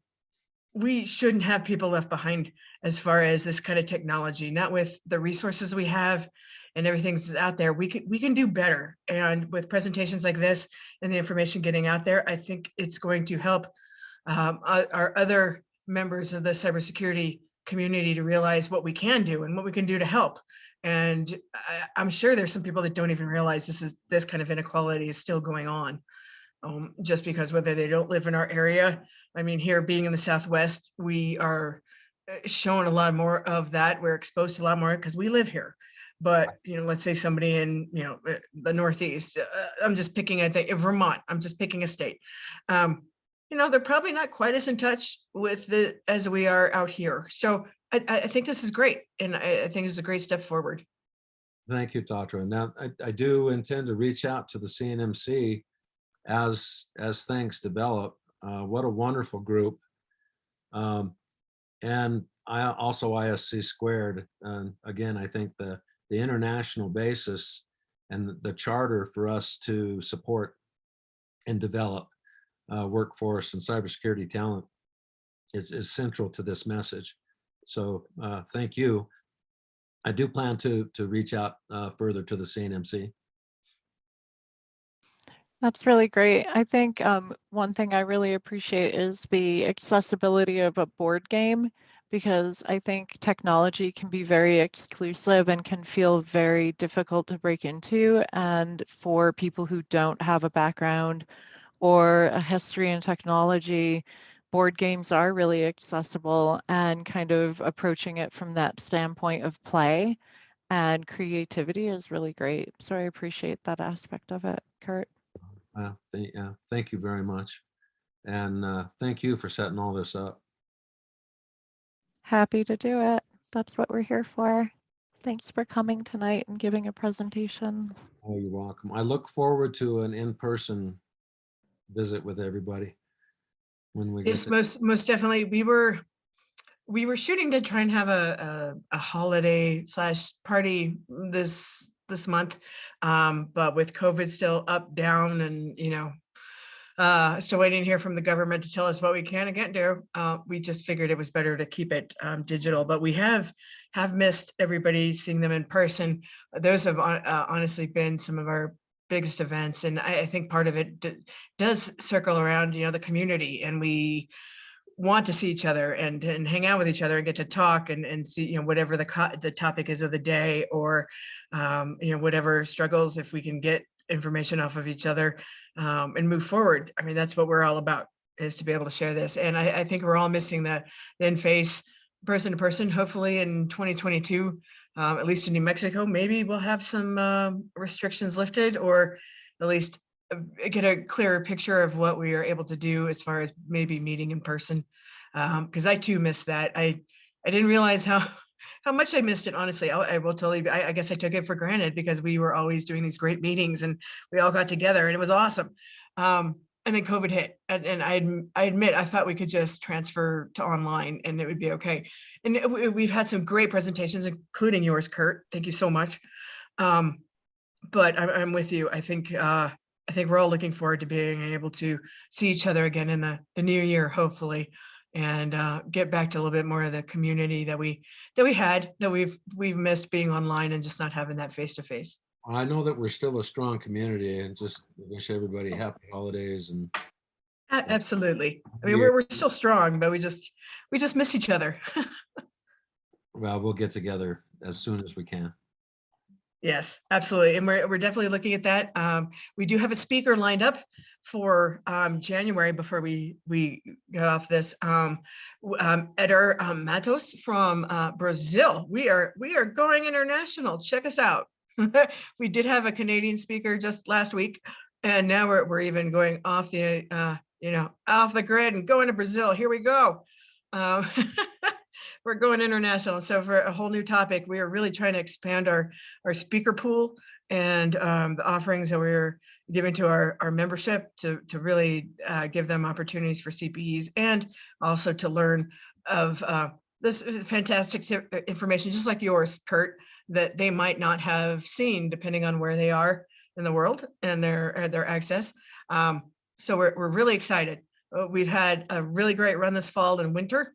we shouldn't have people left behind as far as this kind of technology, not with the resources we have and everything's out there. We can do better. And with presentations like this and the information getting out there, I think it's going to help our other members of the cybersecurity community to realize what we can do and what we can do to help. And I'm sure there's some people that don't even realize this kind of inequality is still going on. Just because whether they don't live in our area. I mean, here being in the Southwest, we are shown a lot more of that. We're exposed to a lot more because we live here. But, let's say somebody in, the Northeast, I'm just picking, I think, Vermont, I'm just picking a state. They're probably not quite as in touch with it as we are out here. So I think this is great. And I think it's a great step forward. Thank you, Tatra. Now, I do intend to reach out to the CNMC as things develop. What a wonderful group. And I also ISC squared. Again, I think the international basis and the charter for us to support and develop workforce and cybersecurity talent is central to this message. So thank you. I do plan to reach out further to the CNMC. That's really great. I think one thing I really appreciate is the accessibility of a board game, because I think technology can be very exclusive and can feel very difficult to break into. And for people who don't have a background or a history in technology, board games are really accessible, and kind of approaching it from that standpoint of play and creativity is really great. So I appreciate that aspect of it, Kurt. Thank you very much. And thank you for setting all this up. Happy to do it. That's what we're here for. Thanks for coming tonight and giving a presentation. Oh, you're welcome. I look forward to an in-person visit with everybody when we Yes, get to. most definitely. We were shooting to try and have a holiday / party this month, but with COVID still up, down, and still waiting to hear from the government to tell us what we can and can't do. We just figured it was better to keep it digital, but we have missed everybody, seeing them in person. Those have honestly been some of our biggest events, and I think part of it does circle around the community, and we want to see each other and hang out with each other and get to talk and see whatever the topic is of the day, or whatever struggles, if we can get information off of each other and move forward. I mean, that's what we're all about, is to be able to share this. And I think we're all missing the in-face, person to person. Hopefully in 2022 at least in New Mexico, maybe we'll have some restrictions lifted, or at least get a clearer picture of what we are able to do as far as maybe meeting in person. Because I too missed that. I didn't realize how much I missed it, honestly. I will totally, I guess I took it for granted because we were always doing these great meetings and we all got together and it was awesome. And then COVID hit, and I admit, I thought we could just transfer to online and it would be okay. And we've had some great presentations, including yours, Kurt. Thank you so much. But I'm with you. I think we're all looking forward to being able to see each other again in the new year, hopefully, and get back to a little bit more of the community that we've missed being online and just not having that face to face. I know that we're still a strong community, and just wish everybody happy holidays. And Absolutely. I mean, Yeah. we're still strong, but we just miss each other. well, we'll get together as soon as we can. Yes, absolutely. And we're definitely looking at that. We do have a speaker lined up for January before we got off this. Eder Matos from Brazil. We are going international. Check us out. We did have a Canadian speaker just last week, and now we're even going off the off the grid and going to Brazil. Here we go. We're going international. So for a whole new topic, we are really trying to expand our speaker pool and the offerings that we're giving to our membership to really give them opportunities for CPEs, and also to learn of this fantastic information, just like yours, Kurt, that they might not have seen depending on where they are in the world and their access. So we're really excited. We've had a really great run this fall and winter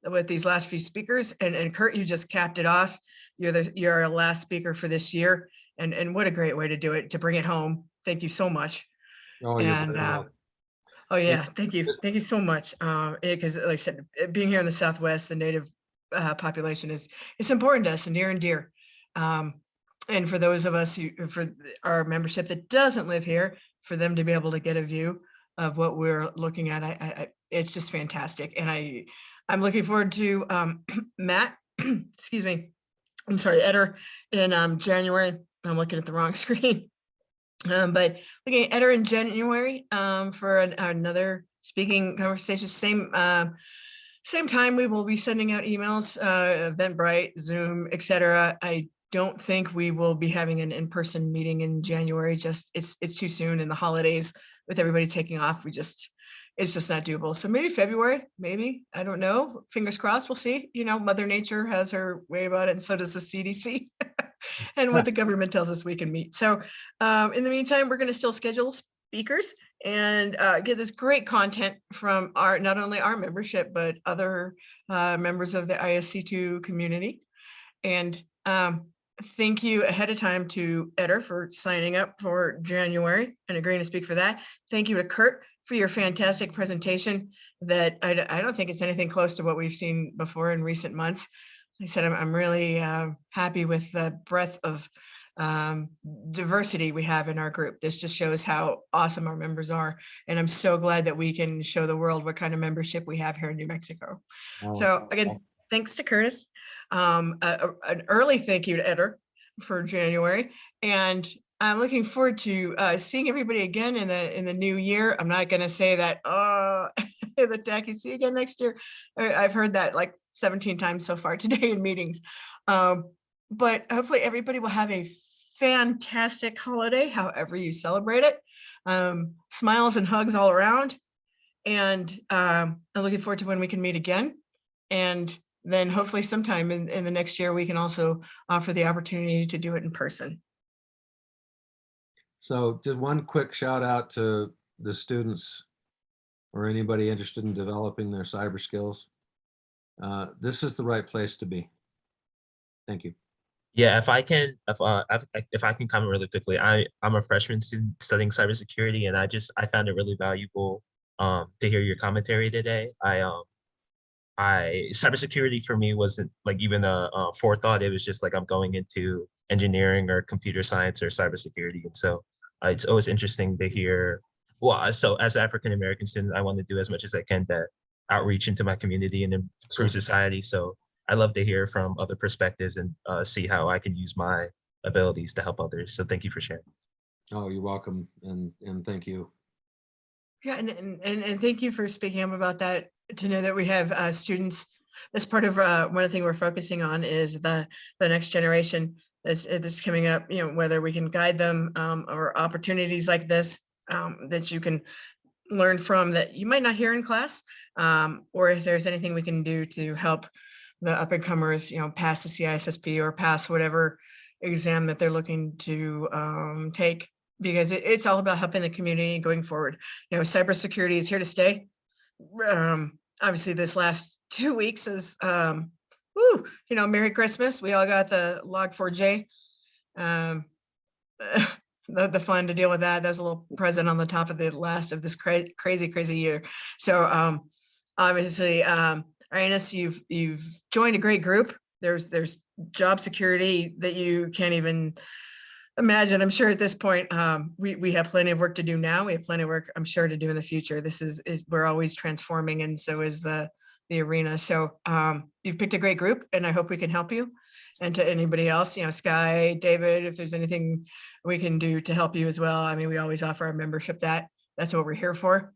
with these last few speakers, and Kurt, you just capped it off. You're our last speaker for this year, and what a great way to do it, to bring it home. Thank you so much. Oh, you're And very welcome. oh yeah, thank you so much. Because like I said, being here in the Southwest, the Native population it's important to us and near and dear. And for those of us for our membership that doesn't live here, for them to be able to get a view of what we're looking at, it's just fantastic. And I'm looking forward to Matt, excuse me, I'm sorry, Eder in January. I'm looking at the wrong screen. But looking at Eder in January for another speaking conversation. Same time, we will be sending out emails, Eventbrite, Zoom, etc. I don't think we will be having an in-person meeting in January. Just it's too soon in the holidays with everybody taking off. It's just not doable. So maybe February, maybe, I don't know. Fingers crossed, we'll see. Mother Nature has her way about it, and so does the CDC. And what the government tells us we can meet. So in the meantime, we're going to still schedule speakers and get this great content from not only our membership, but other members of the ISC2 community. And thank you ahead of time to Eder for signing up for January and agreeing to speak for that. Thank you to Kurt for your fantastic presentation that I don't think it's anything close to what we've seen before in recent months. Like I said, I'm really happy with the breadth of diversity we have in our group. This just shows how awesome our members are. And I'm so glad that we can show the world what kind of membership we have here in New Mexico. So again, thanks to Curtis. An early thank you to Eder for January. And I'm looking forward to seeing everybody again in the new year. I'm not going to say that, the tacky see again next year. I've heard that like 17 times so far today in meetings. But hopefully everybody will have a fantastic holiday, however you celebrate it. Smiles and hugs all around. And I'm looking forward to when we can meet again. And then hopefully sometime in the next year, we can also offer the opportunity to do it in person. So just one quick shout out to the students or anybody interested in developing their cyber skills. This is the right place to be. Thank you. Yeah, if I can comment really quickly, I'm a freshman student studying cybersecurity, and I found it really valuable to hear your commentary today. Cybersecurity for me wasn't like even a forethought. It was just like I'm going into engineering or computer science or cybersecurity, and so it's always interesting to hear. Well, so as an African American student, I want to do as much as I can to outreach into my community and improve society. So I love to hear from other perspectives and see how I can use my abilities to help others. So thank you for sharing. Oh, you're welcome, and thank you. Yeah, and thank you for speaking up about that. To know that we have students as part of one of the things we're focusing on is the next generation that's coming up. You know, whether we can guide them or opportunities like this that you can learn from that you might not hear in class, or if there's anything we can do to help the up and comers, you know, pass the CISSP or pass whatever exam that they're looking to take, because it's all about helping the community going forward. You know, cybersecurity is here to stay. Obviously, this last 2 weeks is, woo, you know, Merry Christmas. We all got the Log4j. Um, the fun to deal with that. There's a little present on the top of the last of this crazy year. So obviously, Ines, you've joined a great group. There's job security that you can't even imagine. I'm sure at this point, we have plenty of work to do now. We have plenty of work, I'm sure, to do in the future. This is we're always transforming, and so is the arena. So you've picked a great group, and I hope we can help you. And to anybody else, you know, Sky, David, if there's anything we can do to help you as well. I mean, we always offer our membership. That's what we're here for.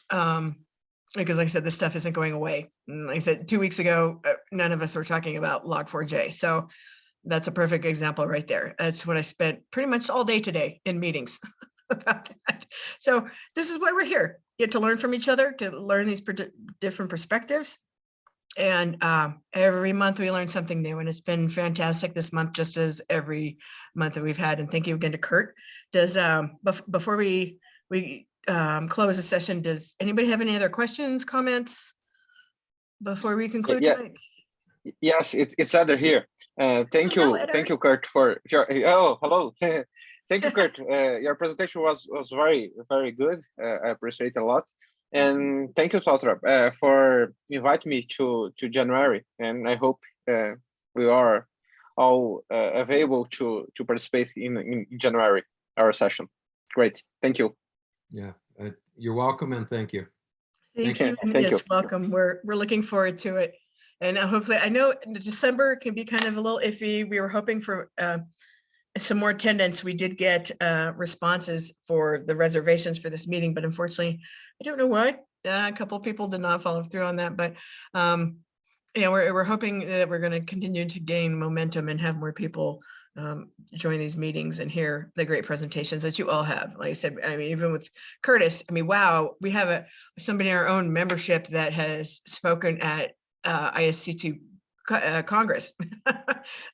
Because like I said, this stuff isn't going away. And like I said, 2 weeks ago, none of us were talking about Log4j. So that's a perfect example right there. That's what I spent pretty much all day today in meetings about that. So this is why we're here. You get to learn from each other, to learn these different perspectives. And every month we learn something new, and it's been fantastic this month, just as every month that we've had. And thank you again to Kurt. Does before we close the session, does anybody have any other questions, comments before we conclude Yeah. tonight? Yes, it's Eder here. Thank Hello, you, Eder. Kurt, for your. Oh, hello. Thank you, Kurt. Your presentation was very good. I appreciate it a lot, and thank you, Tatra, for inviting me to January. And I hope we are all available to participate in January our session. Great, thank you. Yeah, you're welcome, and thank you. Thank you. And Thank yes, you. welcome. We're looking forward to it. And hopefully, I know in December can be kind of a little iffy. We were hoping for some more attendance. We did get responses for the reservations for this meeting, but unfortunately, I don't know why. A couple of people did not follow through on that, but yeah, we're hoping that we're going to continue to gain momentum and have more people join these meetings and hear the great presentations that you all have. Like I said, I mean, even with Curtis, I mean, wow, we have somebody in our own membership that has spoken at ISC2 Congress.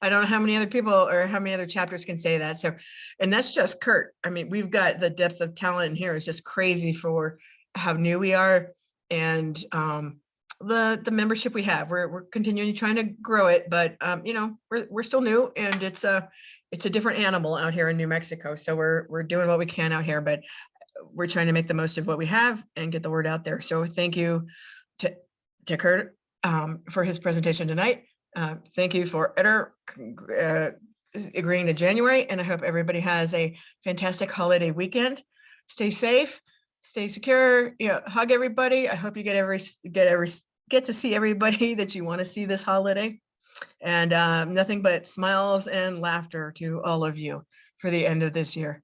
I don't know how many other people or how many other chapters can say that. So, and that's just Kurt. I mean, we've got the depth of talent in here is just crazy for how new we are, and the membership we have. We're continuing trying to grow it, but you know, we're still new, and it's a different animal out here in New Mexico. So we're doing what we can out here, but we're trying to make the most of what we have and get the word out there. So thank you to Kurt for his presentation tonight. Thank you for Eder agreeing to January, and I hope everybody has a fantastic holiday weekend. Stay safe, stay secure. You know, hug everybody. I hope you get to see everybody that you want to see this holiday, and nothing but smiles and laughter to all of you for the end of this year.